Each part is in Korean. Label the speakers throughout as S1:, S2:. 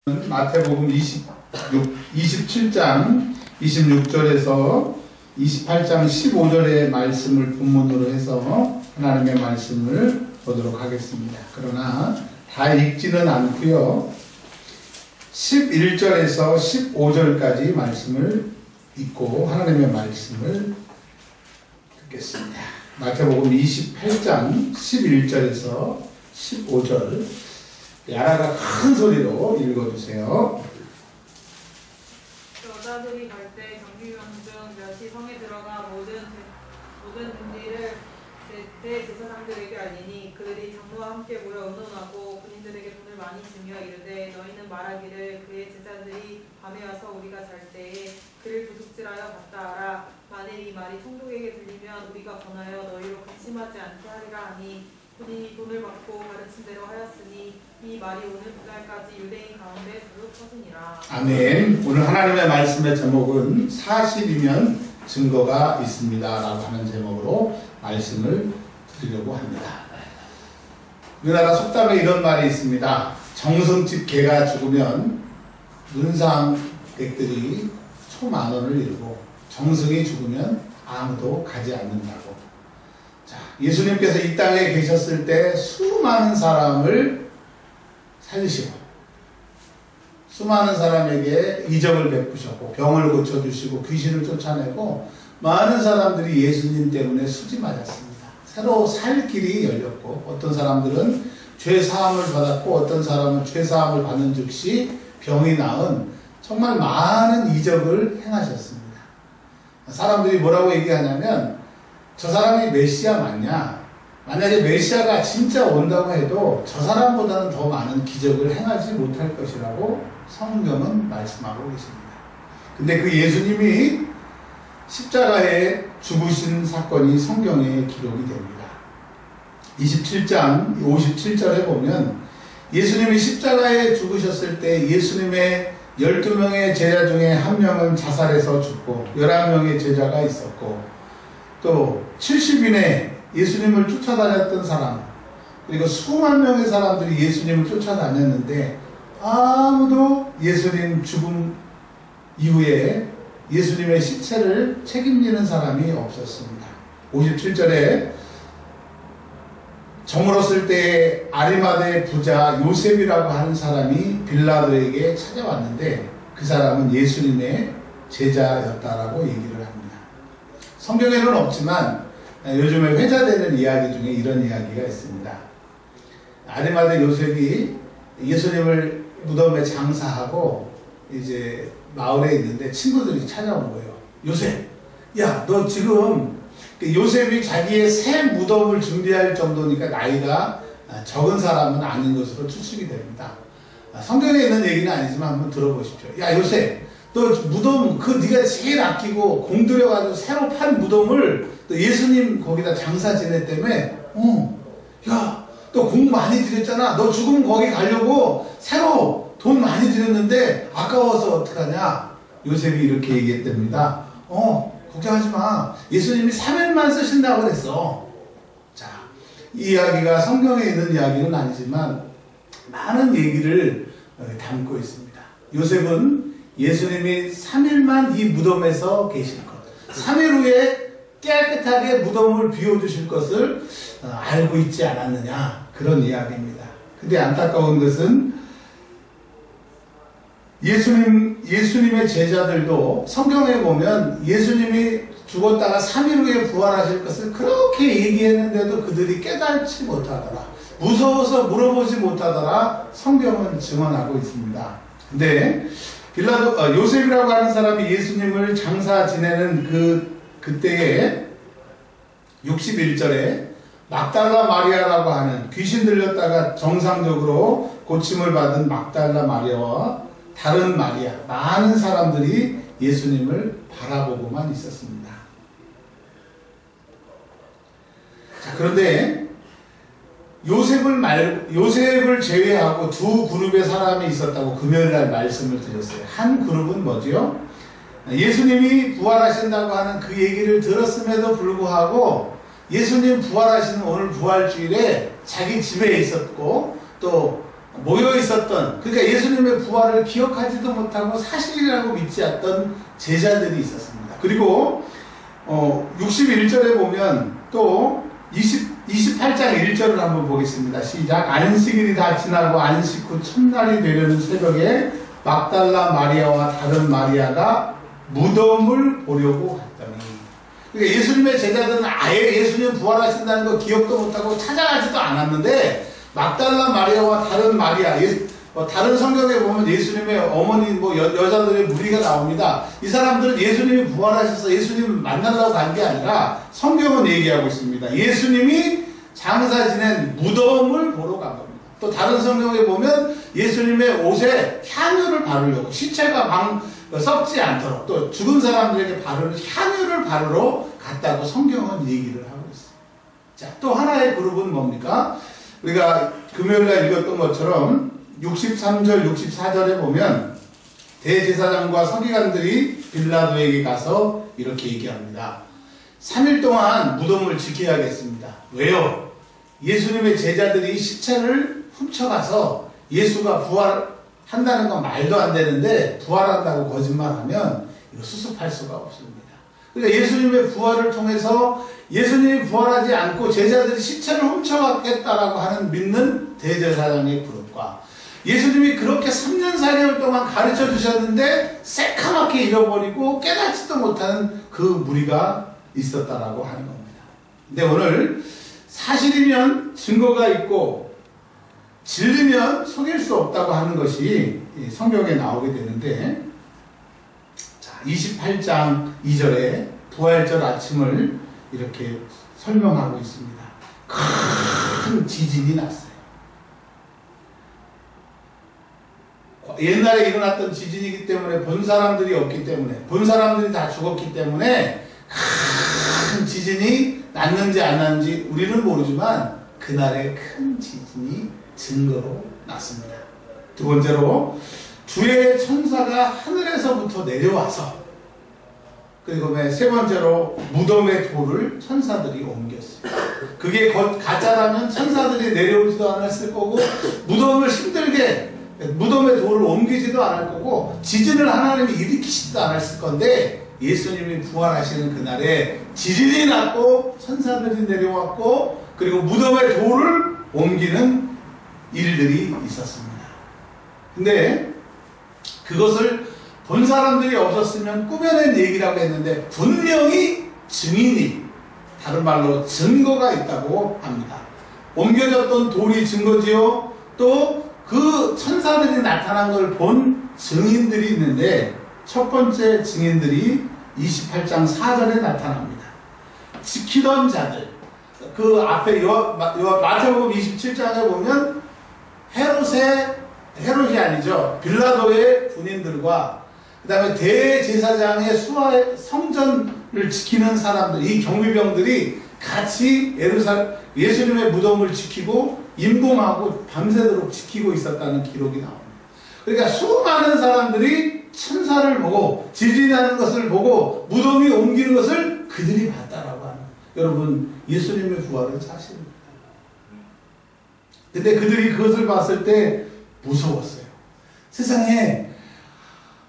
S1: 마태복음 27장 26절에서 28장 15절의 말씀을 본문으로 해서 하나님의 말씀을 보도록 하겠습니다. 그러나 다 읽지는 않고요. 11절에서 15절까지 말씀을 읽고 하나님의 말씀을 듣겠습니다. 마태복음 28장 11절에서 15절 야라가 큰 소리로 읽어주세요.
S2: 여자들이 갈 때 경비병 중 몇이 성에 들어가 모든 진리를 대제사장들에게 알리니 그들이 장로와 함께 모여 의논하고 군인들에게 돈을 많이 주며 이르되 너희는 말하기를 그의 제자들이 밤에 와서 우리가 잘 때에 그를 도둑질하여 갔다 하라. 만일 이 말이 총독에게 들리면 우리가 권하여 너희로 근심하지 않게 하리라 하니 그들이 돈을 받고 가르친 대로 하였으니 이 말이 오늘 그날까지 유대인 가운데 계속 퍼지니라.
S1: 아멘. 오늘 하나님의 말씀의 제목은 40이면 증거가 있습니다 라고 하는 제목으로 말씀을 드리려고 합니다. 우리나라 속담에 이런 말이 있습니다. 정성집 개가 죽으면 문상객들이 초만원을 이루고 정성이 죽으면 아무도 가지 않는다고. 자, 예수님께서 이 땅에 계셨을 때 수많은 사람을 살리시고 수많은 사람에게 이적을 베푸셨고 병을 고쳐주시고 귀신을 쫓아내고 많은 사람들이 예수님 때문에 수지 맞았습니다. 새로 살 길이 열렸고 어떤 사람들은 죄사함을 받았고 어떤 사람은 죄사함을 받는 즉시 병이 나은 정말 많은 이적을 행하셨습니다. 사람들이 뭐라고 얘기하냐면 저 사람이 메시아 맞냐? 만약에 메시아가 진짜 온다고 해도 저 사람보다는 더 많은 기적을 행하지 못할 것이라고 성경은 말씀하고 계십니다. 근데 그 예수님이 십자가에 죽으신 사건이 성경에 기록이 됩니다. 27장 57절에 보면 예수님이 십자가에 죽으셨을 때 예수님의 12명의 제자 중에 한 명은 자살해서 죽고 11명의 제자가 있었고 또 70인의 예수님을 쫓아다녔던 사람 그리고 수만 명의 사람들이 예수님을 쫓아다녔는데 아무도 예수님 죽음 이후에 예수님의 시체를 책임지는 사람이 없었습니다. 57절에 저물었을 때 아리마다의 부자 요셉이라고 하는 사람이 빌라도에게 찾아왔는데 그 사람은 예수님의 제자였다라고 얘기를 합니다. 성경에는 없지만 요즘에 회자되는 이야기 중에 이런 이야기가 있습니다. 아리마다 요셉이 예수님을 무덤에 장사하고 이제 마을에 있는데 친구들이 찾아온 거예요. 요셉, 야, 너 지금 요셉이 자기의 새 무덤을 준비할 정도니까 나이가 적은 사람은 아닌 것으로 추측이 됩니다. 성경에 있는 얘기는 아니지만 한번 들어보십시오. 야, 요셉, 너 무덤 네가 제일 아끼고 공들여가지고 새로 판 무덤을 또 예수님 거기다 장사 지냈다며. 야, 너 공 많이 들였잖아. 너 죽으면 거기 가려고 새로 돈 많이 들였는데 아까워서 어떡하냐. 요셉이 이렇게 얘기했답니다. 걱정하지 마. 예수님이 3일만 쓰신다고 그랬어. 자, 이 이야기가 성경에 있는 이야기는 아니지만 많은 얘기를 담고 있습니다. 요셉은 예수님이 3일만 이 무덤에서 계실 것, 3일 후에 깨끗하게 무덤을 비워주실 것을 알고 있지 않았느냐, 그런 이야기입니다. 근데 안타까운 것은 예수님의 제자들도 성경에 보면 예수님이 죽었다가 3일 후에 부활하실 것을 그렇게 얘기했는데도 그들이 깨닫지 못하더라. 무서워서 물어보지 못하더라. 성경은 증언하고 있습니다. 근데 요셉이라고 하는 사람이 예수님을 장사 지내는 그때에 61절에 막달라 마리아라고 하는 귀신 들렸다가 정상적으로 고침을 받은 막달라 마리아와 다른 마리아, 많은 사람들이 예수님을 바라보고만 있었습니다. 자, 그런데 요셉을 제외하고 두 그룹의 사람이 있었다고 금요일날 말씀을 드렸어요. 한 그룹은 뭐지요? 예수님이 부활하신다고 하는 그 얘기를 들었음에도 불구하고 예수님 부활하시는 오늘 부활주일에 자기 집에 있었고 또 모여 있었던, 그러니까 예수님의 부활을 기억하지도 못하고 사실이라고 믿지 않던 제자들이 있었습니다. 그리고 61절에 보면 또 28장 1절을 한번 보겠습니다. 시작. 안식일이 다 지나고 안식 후 첫날이 되려는 새벽에 막달라 마리아와 다른 마리아가 무덤을 보려고 갔더니, 그러니까 예수님의 제자들은 아예 예수님 부활하신다는 거 기억도 못하고 찾아가지도 않았는데, 막달라 마리아와 다른 마리아, 다른 성경에 보면 예수님의 어머니, 여자들의 무리가 나옵니다. 이 사람들은 예수님이 부활하셔서 예수님을 만나려고 간 게 아니라 성경은 얘기하고 있습니다. 예수님이 장사 지낸 무덤을 보러 간 겁니다. 또 다른 성경에 보면 예수님의 옷에 향유를 바르려고, 시체가 썩지 않도록 또 죽은 사람들에게 바르는 향유를 바르러 갔다고 성경은 얘기를 하고 있어요. 자, 또 하나의 그룹은 뭡니까? 우리가 금요일날 읽었던 것처럼 63절, 64절에 보면 대제사장과 서기관들이 빌라도에게 가서 이렇게 얘기합니다. 3일 동안 무덤을 지켜야겠습니다. 왜요? 예수님의 제자들이 시체를 훔쳐가서 예수가 부활한다는 건 말도 안 되는데 부활한다고 거짓말하면 이거 수습할 수가 없습니다. 그러니까 예수님의 부활을 통해서 예수님이 부활하지 않고 제자들이 시체를 훔쳐갔겠다라고 하는 믿는 대제사장의 그룹과 예수님이 그렇게 3년 4개월 동안 가르쳐 주셨는데 새카맣게 잃어버리고 깨닫지도 못하는 그 무리가 있었다라고 하는 겁니다. 근데 오늘 사실이면 증거가 있고 진리면 속일 수 없다고 하는 것이 성경에 나오게 되는데, 자, 28장 2절에 부활절 아침을 이렇게 설명하고 있습니다. 큰 지진이 났어요. 옛날에 일어났던 지진이기 때문에 본 사람들이 없기 때문에, 본 사람들이 다 죽었기 때문에 큰 지진이 났는지 안 났는지 우리는 모르지만 그날의 큰 지진이 증거로 났습니다. 두 번째로 주의 천사가 하늘에서부터 내려와서, 그리고 세 번째로 무덤의 돌을 천사들이 옮겼어요. 그게 가짜라면 천사들이 내려오지도 않았을 거고 무덤을 힘들게 무덤의 돌을 옮기지도 않을 거고 지진을 하나님이 일으키지도 않았을 건데, 예수님이 부활하시는 그날에 지진이 났고 천사들이 내려왔고 그리고 무덤의 돌을 옮기는 일들이 있었습니다. 근데 그것을 본 사람들이 없었으면 꾸며낸 얘기라고 했는데 분명히 증인이, 다른 말로 증거가 있다고 합니다. 옮겨졌던 돌이 증거지요. 또 그 천사들이 나타난 걸 본 증인들이 있는데, 첫 번째 증인들이 28장 4절에 나타납니다. 지키던 자들, 그 앞에 마태복음 27장에 보면 헤롯이 아니죠, 빌라도의 군인들과 그 다음에 대제사장의 수하의 성전을 지키는 사람들, 이 경비병들이 같이 예수님의 무덤을 지키고 임공하고 밤새도록 지키고 있었다는 기록이 나옵니다. 그러니까 수많은 사람들이 천사를 보고 지진이 나는 것을 보고 무덤이 옮기는 것을 그들이 봤다라고 하는, 여러분, 예수님의 부활은 사실입니다. 근데 그들이 그것을 봤을 때 무서웠어요. 세상에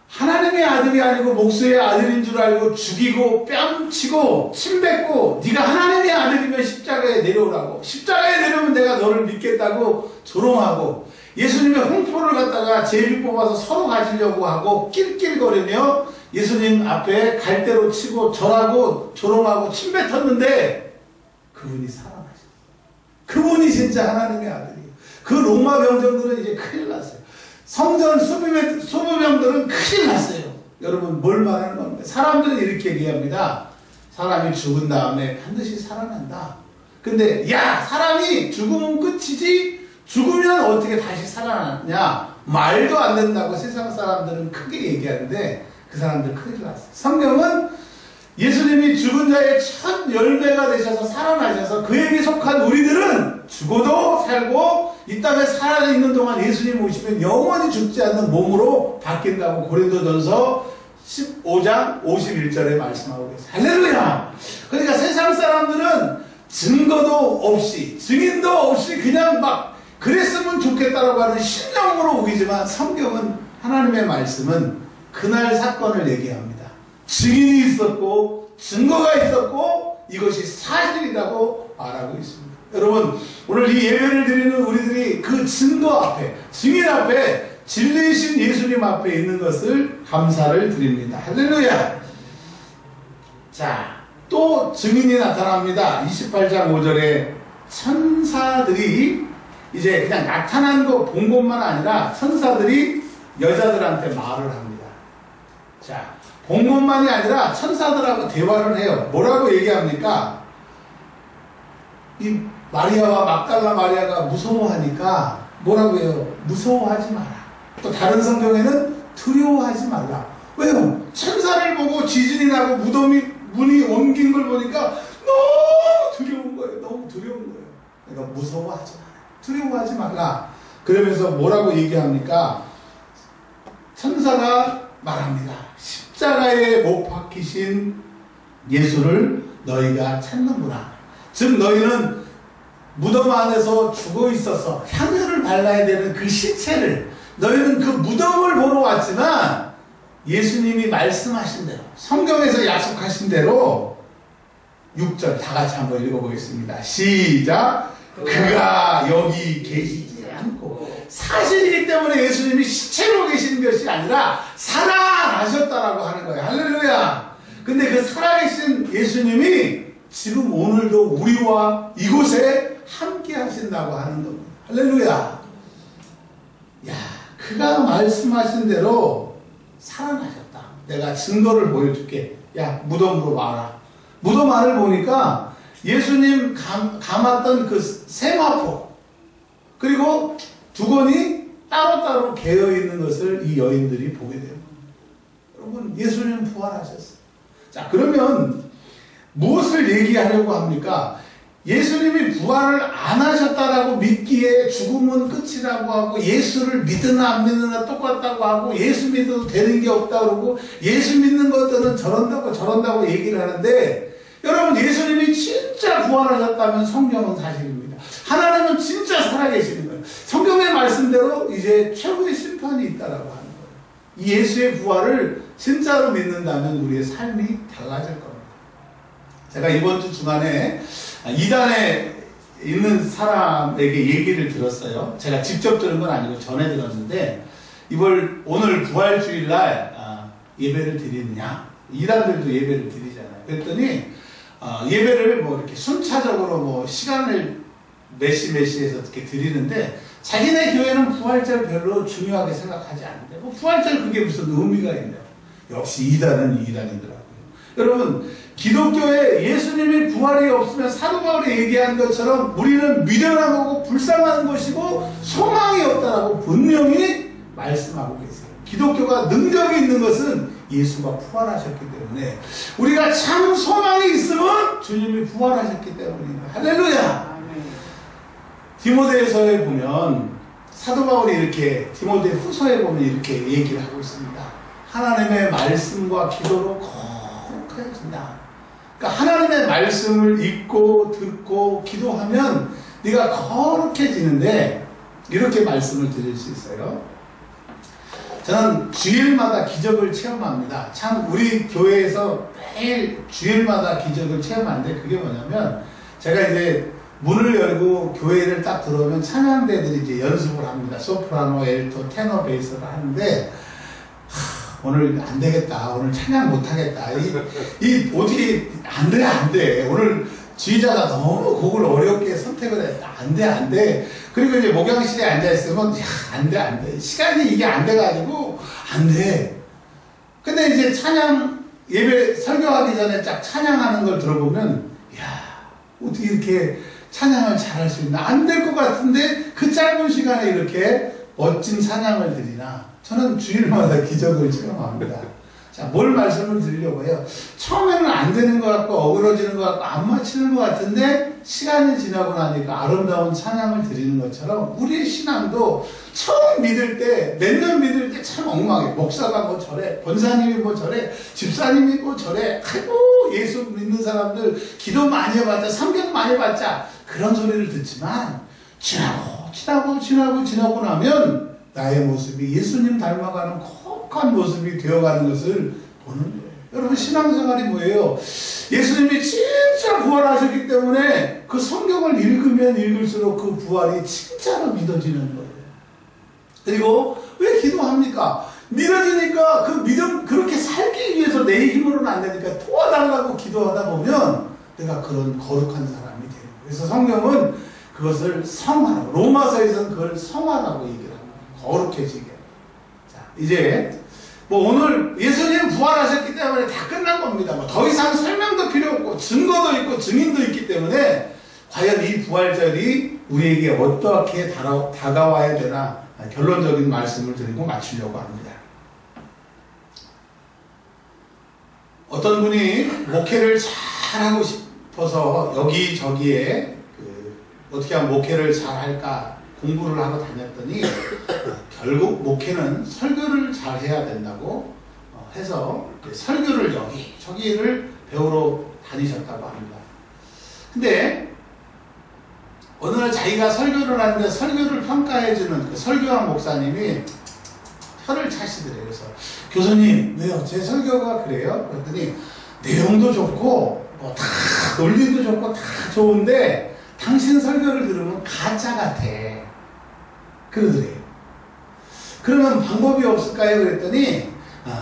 S1: 하나님의 아들이 아니고 목수의 아들인 줄 알고 죽이고 뺨치고 침뱉고, 네가 하나님의 아들이면 십자가에 내려오라고, 십자가에 내려오면 내가 너를 믿겠다고 조롱하고, 예수님의 홍포를 갖다가 제일 뽑아서 서로 가지려고 하고 낄낄거리며 예수님 앞에 갈대로 치고 절하고 조롱하고 침뱉었는데 그분이 살아나셨어요. 그분이 진짜 하나님의 아들이에요. 그 로마 병정들은 이제 큰일 났어요. 성전 수부병들은 큰일 났어요. 여러분, 뭘 말하는 겁니까? 사람들은 이렇게 얘기합니다. 사람이 죽은 다음에 반드시 살아난다. 근데 야, 사람이 죽으면 끝이지 죽으면 어떻게 다시 살아나냐, 말도 안 된다고 세상 사람들은 크게 얘기하는데 그 사람들 큰일 났어요. 성경은 예수님이 죽은 자의 첫 열매가 되셔서 살아나셔서 그에게 속한 우리들은 죽어도 살고 이 땅에 살아있는 동안 예수님 오시면 영원히 죽지 않는 몸으로 바뀐다고 고린도전서 15장 51절에 말씀하고 계세요. 할렐루야! 그러니까 세상 사람들은 증거도 없이, 증인도 없이 그냥 막 그랬으면 좋겠다라고 하는 신념으로 우기지만 성경은 하나님의 말씀은 그날 사건을 얘기합니다. 증인이 있었고 증거가 있었고 이것이 사실이라고 말하고 있습니다. 여러분 오늘 이 예배를 드리는 우리들이 그 증거 앞에 증인 앞에 진리이신 예수님 앞에 있는 것을 감사를 드립니다. 할렐루야. 자, 또 증인이 나타납니다. 28장 5절에 천사들이 이제 그냥 나타난 거 본 것만 아니라 천사들이 여자들한테 말을 합니다. 자, 본 것만이 아니라 천사들하고 대화를 해요. 뭐라고 얘기합니까? 이 마리아와 막달라 마리아가 무서워하니까 뭐라고 해요? 무서워하지 마라. 또 다른 성경에는 두려워하지 말라. 왜요? 천사를 보고 지진이 나고 문이 옮긴 걸 보니까 너무 두려운 거예요. 너무 두려운 거예요. 그러니까 무서워하지 마라. 두려워하지 말라. 그러면서 뭐라고 얘기합니까? 천사가 말합니다. 십자가에 못 박히신 예수를 너희가 찾는구나. 즉 너희는 무덤 안에서 죽어 있어서 향유를 발라야 되는 그 시체를 너희는 그 무덤을 보러 왔지만 예수님이 말씀하신 대로 성경에서 약속하신 대로 6절 다 같이 한번 읽어보겠습니다. 시작. 그가 여기 계시지 않고 사실이기 때문에 예수님이 시체로 계신 것이 아니라 살아나셨다라고 하는 거예요. 할렐루야. 근데 그 살아계신 예수님이 지금 오늘도 우리와 이곳에 함께 하신다고 하는 겁니다. 할렐루야. 야, 그가 말씀하신 대로 살아나셨다. 내가 증거를 보여줄게. 야, 무덤으로 와라. 무덤 안을 보니까 예수님 감았던 그 세마포 그리고 두건이 따로따로 개어있는 것을 이 여인들이 보게 됩니다. 여러분 예수님 부활하셨어요. 자, 그러면 무엇을 얘기하려고 합니까? 예수님이 부활을 안 하셨다라고 믿기에 죽음은 끝이라고 하고 예수를 믿으나 안 믿으나 똑같다고 하고 예수 믿어도 되는 게 없다고 그러고 예수 믿는 것들은 저런다고 얘기를 하는데 여러분 예수님이 진짜 부활하셨다면 성경은 사실입니다. 하나님은 진짜 살아계시는 거예요. 성경의 말씀대로 이제 최후의 심판이 있다라고 하는 거예요. 이 예수의 부활을 진짜로 믿는다면 우리의 삶이 달라질 겁니다. 제가 이번 주 주간에 이단에 있는 사람에게 얘기를 들었어요. 제가 직접 들은 건 아니고 전해 들었는데 오늘 부활주일날 예배를 드리느냐? 이단들도 예배를 드리잖아요. 그랬더니 예배를 뭐 이렇게 순차적으로 뭐 시간을 몇 시에서 이렇게 드리는데 자기네 교회는 부활절 별로 중요하게 생각하지 않는데 뭐 부활절 그게 무슨 의미가 있나요? 역시 이단은 이단이더라고요. 여러분 기독교에 예수님이 부활이 없으면 사도 바울이 얘기한 것처럼 우리는 미련한 거고 불쌍한 것이고 소망이 없다라고 분명히 말씀하고 계세요. 기독교가 능력이 있는 것은 예수가 부활하셨기 때문에 우리가 참 소망이 있으면 주님이 부활하셨기 때문입니다. 할렐루야. 디모데서에 보면 사도 바울이 이렇게 디모데 후서에 보면 이렇게 얘기를 하고 있습니다. 하나님의 말씀과 기도로 거룩해진다. 그러니까 하나님의 말씀을 읽고 듣고 기도하면 네가 거룩해지는데 이렇게 말씀을 드릴 수 있어요. 저는 주일마다 기적을 체험합니다. 참 우리 교회에서 매일 주일마다 기적을 체험하는데 그게 뭐냐면 제가 이제 문을 열고 교회를 딱 들어오면 찬양대들이 이제 연습을 합니다. 소프라노, 엘토, 테너, 베이스를 하는데 오늘 안 되겠다. 오늘 찬양 못 하겠다. 이 어떻게 안 돼. 오늘 지휘자가 너무 곡을 어렵게 선택을 했다. 안 돼. 그리고 이제 목양실에 앉아있으면, 안 돼. 시간이 이게 안 돼가지고, 안 돼. 근데 이제 찬양, 예배 설교하기 전에 딱 찬양하는 걸 들어보면, 어떻게 이렇게 찬양을 잘할 수 있나? 안 될 것 같은데, 그 짧은 시간에 이렇게 멋진 찬양을 드리나? 저는 주일마다 기적을 체험합니다. 자, 뭘 말씀을 드리려고 해요? 처음에는 안 되는 것 같고 어그러지는 것 같고 안 맞히는 것 같은데 시간이 지나고 나니까 아름다운 찬양을 드리는 것처럼 우리의 신앙도 처음 믿을 때 몇 년 믿을 때 참 엉망해. 목사가 뭐 저래, 권사님이 뭐 저래, 집사님이 뭐 저래. 아이고 예수 믿는 사람들 기도 많이 해봤자 성경 많이 봤자 그런 소리를 듣지만 지나고 지나고 나면 나의 모습이 예수님 닮아가는 거룩한 모습이 되어가는 것을 보는 거예요. 여러분, 신앙생활이 뭐예요? 예수님이 진짜 부활하셨기 때문에 그 성경을 읽으면 읽을수록 그 부활이 진짜로 믿어지는 거예요. 그리고 왜 기도합니까? 믿어지니까 그 믿음 그렇게 살기 위해서 내 힘으로는 안 되니까 도와달라고 기도하다 보면 내가 그런 거룩한 사람이 되는 거예요. 그래서 성경은 그것을 성화라고, 로마서에서는 그걸 성화라고 얘기를 합니다. 거룩해지게. 자, 이제 뭐 오늘 예수님 부활하셨기 때문에 다 끝난 겁니다. 뭐 더 이상 설명도 필요 없고 증거도 있고 증인도 있기 때문에 과연 이 부활절이 우리에게 어떻게 다가와야 되나 결론적인 말씀을 드리고 마치려고 합니다. 어떤 분이 목회를 잘하고 싶어서 여기저기에 어떻게 하면 목회를 잘할까 공부를 하고 다녔더니 결국 목회는 설교를 잘해야 된다고 해서 설교를 여기저기를 배우러 다니셨다고 합니다. 근데 어느 날 자기가 설교를 하는데 설교를 평가해주는 그 설교한 목사님이 혀를 차시더래요. 그래서 교수님, 왜요? 제 설교가 그래요? 그랬더니 내용도 좋고 뭐 다 논리도 좋고 다 좋은데 당신 설교를 들으면 가짜 같아. 그러더래요. 그러면 방법이 없을까요? 그랬더니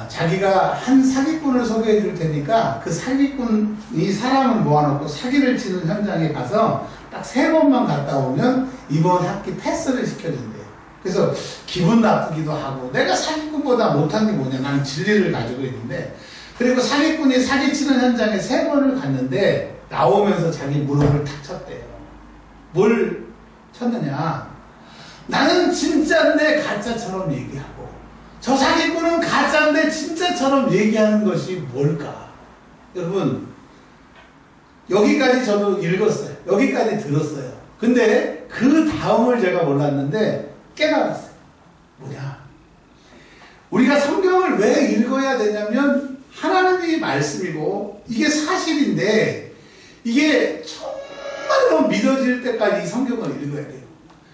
S1: 자기가 한 사기꾼을 소개해 줄 테니까 그 사기꾼이 사람을 모아놓고 사기를 치는 현장에 가서 딱 3번만 갔다 오면 이번 학기 패스를 시켜준대요. 그래서 기분 나쁘기도 하고 내가 사기꾼보다 못한 게 뭐냐, 나는 진리를 가지고 있는데, 그리고 사기꾼이 사기치는 현장에 3번을 갔는데 나오면서 자기 무릎을 탁 쳤대요. 뭘 쳤느냐, 나는 진짜인데 가짜처럼 얘기하고 저 사기꾼은 가짜인데 진짜처럼 얘기하는 것이 뭘까? 여러분, 여기까지 저도 읽었어요. 여기까지 들었어요. 근데 그 다음을 제가 몰랐는데 깨달았어요. 뭐냐? 우리가 성경을 왜 읽어야 되냐면 하나님의 말씀이고 이게 사실인데 이게 정말로 믿어질 때까지 이 성경을 읽어야 돼요.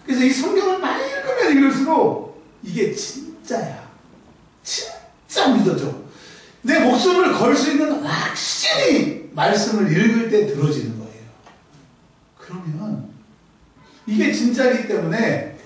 S1: 그래서 이 성경을 많이 읽으면 읽을수록 이게 진짜야. 진짜 믿어져. 내 목숨을 걸 수 있는 확실히 말씀을 읽을 때 들어지는 거예요. 그러면 이게 진짜이기 때문에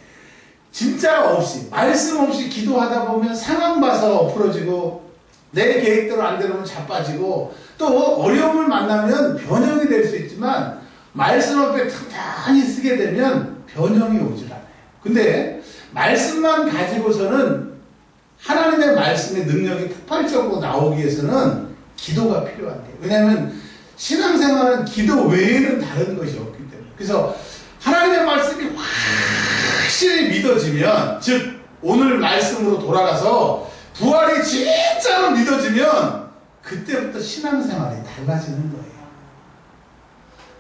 S1: 진짜 없이, 말씀 없이 기도하다 보면 상황 봐서 엎어지고 내 계획대로 안 되면 자빠지고 또 어려움을 만나면 변형이 될 수 있지만 말씀 앞에 튼튼히 쓰게 되면 변형이 오질 않아요. 근데 말씀만 가지고서는 하나님의 말씀의 능력이 폭발적으로 나오기 위해서는 기도가 필요한데요. 왜냐하면 신앙생활은 기도 외에는 다른 것이 없기 때문에. 그래서 하나님의 말씀이 확실히 믿어지면, 즉 오늘 말씀으로 돌아가서 부활이 진짜로 믿어지면 그때부터 신앙생활이 달라지는 거예요.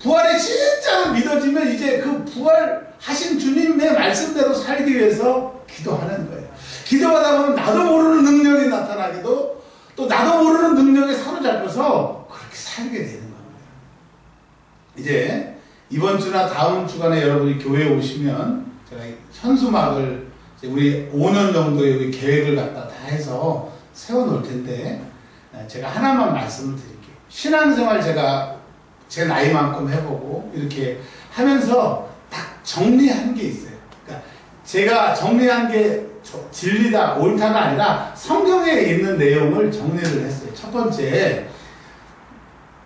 S1: 부활이 진짜로 믿어지면 이제 그 부활하신 주님의 말씀대로 살기 위해서 기도하는 거예요. 기도하다 보면 나도 모르는 능력이 나타나기도, 또 나도 모르는 능력에 사로잡혀서 그렇게 살게 되는 겁니다. 이제 이번 주나 다음 주간에 여러분이 교회에 오시면 제가 현수막을 우리 5년 정도의 우리 계획을 갖다 다 해서 세워놓을 텐데, 제가 하나만 말씀을 드릴게요. 신앙생활 제가 제 나이만큼 해보고 이렇게 하면서 딱 정리한 게 있어요. 그러니까 제가 정리한 게 진리다, 옳다가 아니라 성경에 있는 내용을 정리를 했어요. 첫 번째,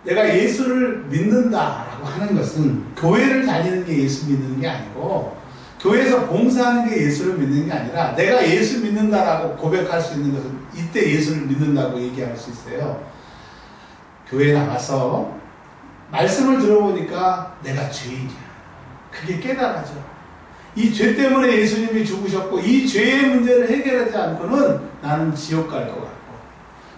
S1: 내가 예수를 믿는다라고 하는 것은 교회를 다니는 게 예수 믿는 게 아니고, 교회에서 봉사하는 게 예수를 믿는 게 아니라, 내가 예수 믿는다라고 고백할 수 있는 것은 이때 예수를 믿는다고 얘기할 수 있어요. 교회에 나가서 말씀을 들어보니까 내가 죄인이야. 그게 깨달아져. 이 죄 때문에 예수님이 죽으셨고 이 죄의 문제를 해결하지 않고는 나는 지옥 갈 것 같고,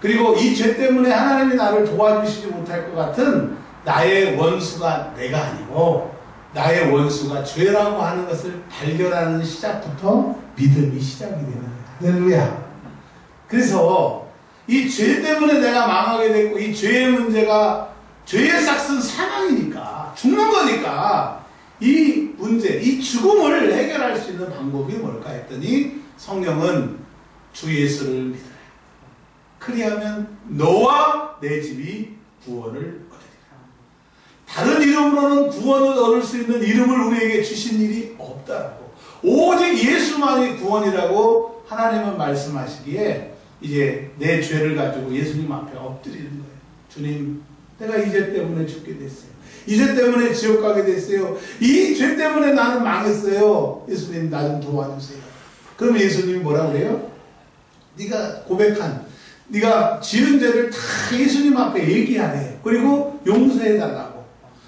S1: 그리고 이 죄 때문에 하나님이 나를 도와주시지 못할 것 같은 나의 원수가 내가 아니고 나의 원수가 죄라고 하는 것을 발견하는 시작부터 믿음이 시작이 되는 거예요. 할렐루야. 그래서 이 죄 때문에 내가 망하게 됐고 이 죄의 문제가, 죄의 삭은 사망이니까, 죽는 거니까 이 문제, 이 죽음을 해결할 수 있는 방법이 뭘까 했더니 성경은 주 예수를 믿으라. 그리하면 너와 내 집이 구원을 얻으리라. 다른 이름으로는 구원을 얻을 수 있는 이름을 우리에게 주신 일이 없다라고. 오직 예수만이 구원이라고 하나님은 말씀하시기에 이제 내 죄를 가지고 예수님 앞에 엎드리는 거예요. 주님, 내가 이 죄 때문에 죽게 됐어요. 이 죄 때문에 지옥 가게 됐어요. 이 죄 때문에 나는 망했어요. 예수님, 나 좀 도와주세요. 그러면 예수님이 뭐라고 그래요? 네가 고백한, 네가 지은 죄를 다 예수님 앞에 얘기하래요. 그리고 용서해달라고.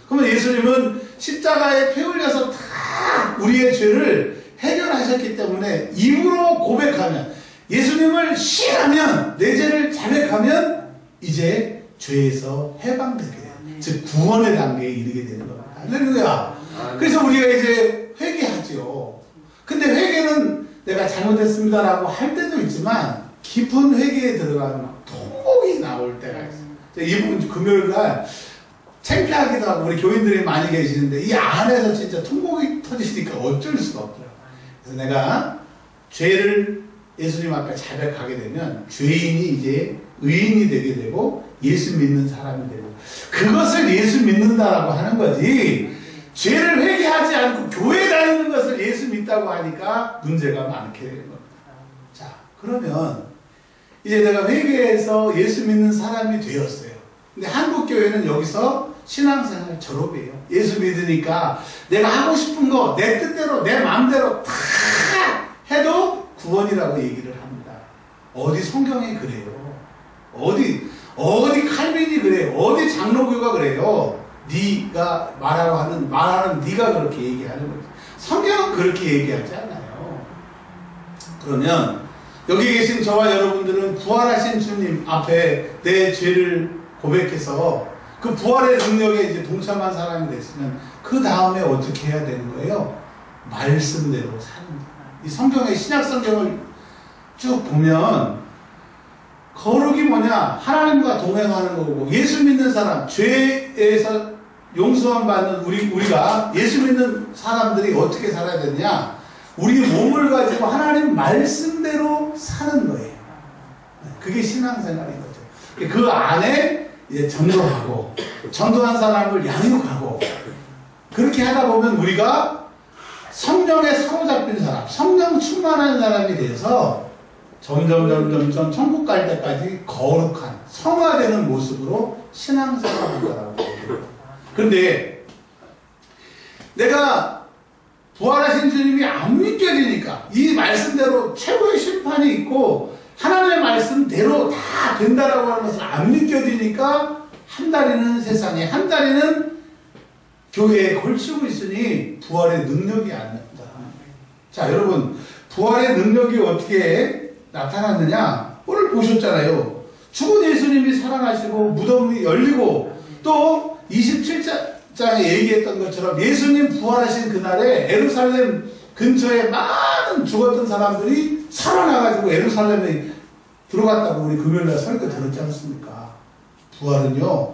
S1: 그러면 예수님은 십자가에 피 흘려서 다 우리의 죄를 해결하셨기 때문에 입으로 고백하면, 예수님을 신하면, 내 죄를 자백하면 이제 죄에서 해방되게 돼요. 즉 구원의 단계에 이르게 되는 겁니다. 할렐루야. 그래서 우리가 이제 회개하죠. 근데 회개는 내가 잘못했습니다라고 할 때도 있지만 깊은 회개에 들어가면 통곡이 나올 때가 있어요. 이번 금요일날 창피하기도 하고 우리 교인들이 많이 계시는데 이 안에서 진짜 통곡이 터지시니까 어쩔 수가 없더라고요. 그래서 내가 죄를 예수님 앞에 자백하게 되면 죄인이 이제 의인이 되게 되고 예수 믿는 사람이 되고, 그것을 예수 믿는다라고 하는 거지, 죄를 회개하지 않고 교회 다니는 것을 예수 믿다고 하니까 문제가 많게 되는 겁니다. 자, 그러면 이제 내가 회개해서 예수 믿는 사람이 되었어요. 근데 한국교회는 여기서 신앙생활 졸업이에요. 예수 믿으니까 내가 하고 싶은 거 내 뜻대로 내 마음대로 다 해도 구원이라고 얘기를 합니다. 어디 성경에 그래요? 어디 칼빈이 그래요? 어디 장로교가 그래요? 네가 말하는 네가 그렇게 얘기하는 거지. 성경은 그렇게 얘기하지 않아요. 그러면 여기 계신 저와 여러분들은 부활하신 주님 앞에 내 죄를 고백해서 그 부활의 능력에 이제 동참한 사람이 됐으면 그 다음에 어떻게 해야 되는 거예요? 말씀대로 사는 거예요. 이 성경의 신약 성경을 쭉 보면 거룩이 뭐냐? 하나님과 동행하는 거고, 예수 믿는 사람, 죄에서 용서함 받는 우리가 예수 믿는 사람들이 어떻게 살아야 되느냐? 우리 몸을 가지고 하나님 말씀대로 사는 거예요. 그게 신앙생활인 거죠. 그 안에 이제 전도하고, 전도한 사람을 양육하고, 그렇게 하다 보면 우리가 성령에 사로잡힌 사람, 성령 충만한 사람이 돼서 점점 천국 갈 때까지 거룩한 성화되는 모습으로 신앙생활을 한다라고 얘기해요. 그런데 내가 부활하신 주님이 안 믿겨지니까, 이 말씀대로 최고의 심판이 있고 하나님의 말씀대로 다 된다라고 하는 것을 안 믿겨지니까 한 다리는 세상에, 한 다리는 교회에 걸치고 있으니 부활의 능력이 안 나온다. 자, 여러분, 부활의 능력이 어떻게 나타났느냐? 오늘 보셨잖아요. 죽은 예수님이 살아나시고 무덤이 열리고, 또 27장에 얘기했던 것처럼 예수님 부활하신 그날에 예루살렘 근처에 많은 죽었던 사람들이 살아나가지고 예루살렘에 들어갔다고 우리 금요일날 설교 들었지 않습니까? 부활은요,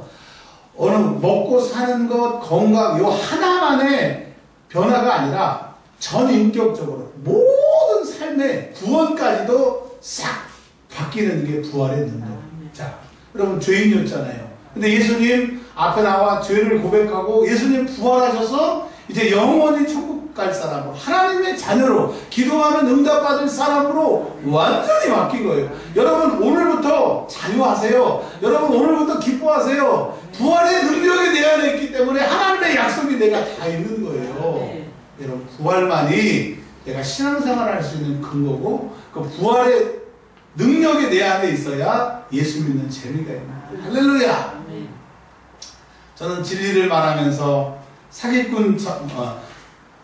S1: 어느 먹고 사는 것, 건강, 요 하나만의 변화가 아니라 전인격적으로 모든 삶의 구원까지도 싹 바뀌는 게 부활의 능력. 자, 여러분 죄인이었잖아요. 근데 예수님 앞에 나와 죄를 고백하고 예수님 부활하셔서 이제 영원히 천국 갈 사람으로, 하나님의 자녀로, 기도하면 응답받을 사람으로 완전히 바뀐 거예요. 여러분 오늘부터 자유하세요. 여러분 오늘부터 기뻐하세요. 부활의 능력이 내 안에 있기 때문에 하나님의 약속이 내가 다 있는 거예요. 여러분 부활만이 내가 신앙생활을 할 수 있는 근거고, 그 부활의 능력이 내 안에 있어야 예수 믿는 재미가 있는 거예요. 할렐루야. 저는 진리를 말하면서 사기꾼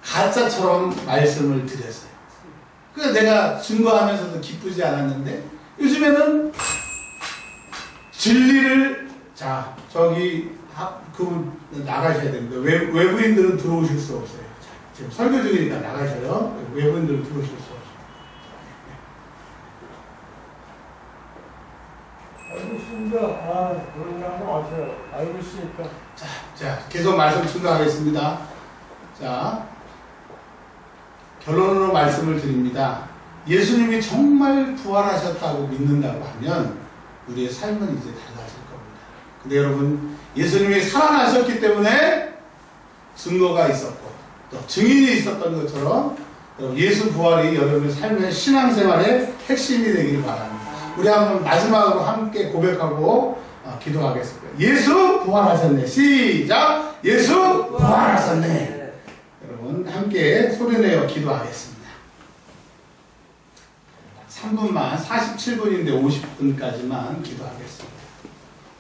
S1: 가짜처럼 말씀을 드렸어요. 그래서 내가 증거하면서도 기쁘지 않았는데, 요즘에는 진리를, 자, 저기 그분 나가셔야 됩니다. 외부인들은 들어오실 수 없어요. 지금 설교 중이니까 나가셔요. 외부인들은 들어오실 수 없어요.
S3: 알고 있습니다. 그런 거 아세요. 알고 있으니까.
S1: 자, 계속 말씀 충돌하겠습니다. 자, 결론으로 말씀을 드립니다. 예수님이 정말 부활하셨다고 믿는다고 하면 우리의 삶은 이제 달라질 겁니다. 근데 여러분, 예수님이 살아나셨기 때문에 증거가 있었고 또 증인이 있었던 것처럼 예수 부활이 여러분의 삶의 신앙생활의 핵심이 되길 바랍니다. 우리 한번 마지막으로 함께 고백하고 기도하겠습니다. 예수 부활하셨네. 시작! 예수 부활하셨네. 여러분 함께 소리내어 기도하겠습니다. 3분만, 47분인데 50분까지만 기도하겠습니다.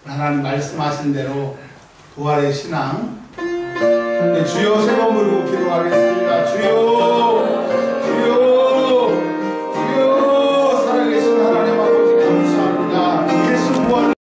S1: 하나님 말씀하신 대로 부활의 신앙, 주여 세 번 부르고 기도하겠습니다. 주여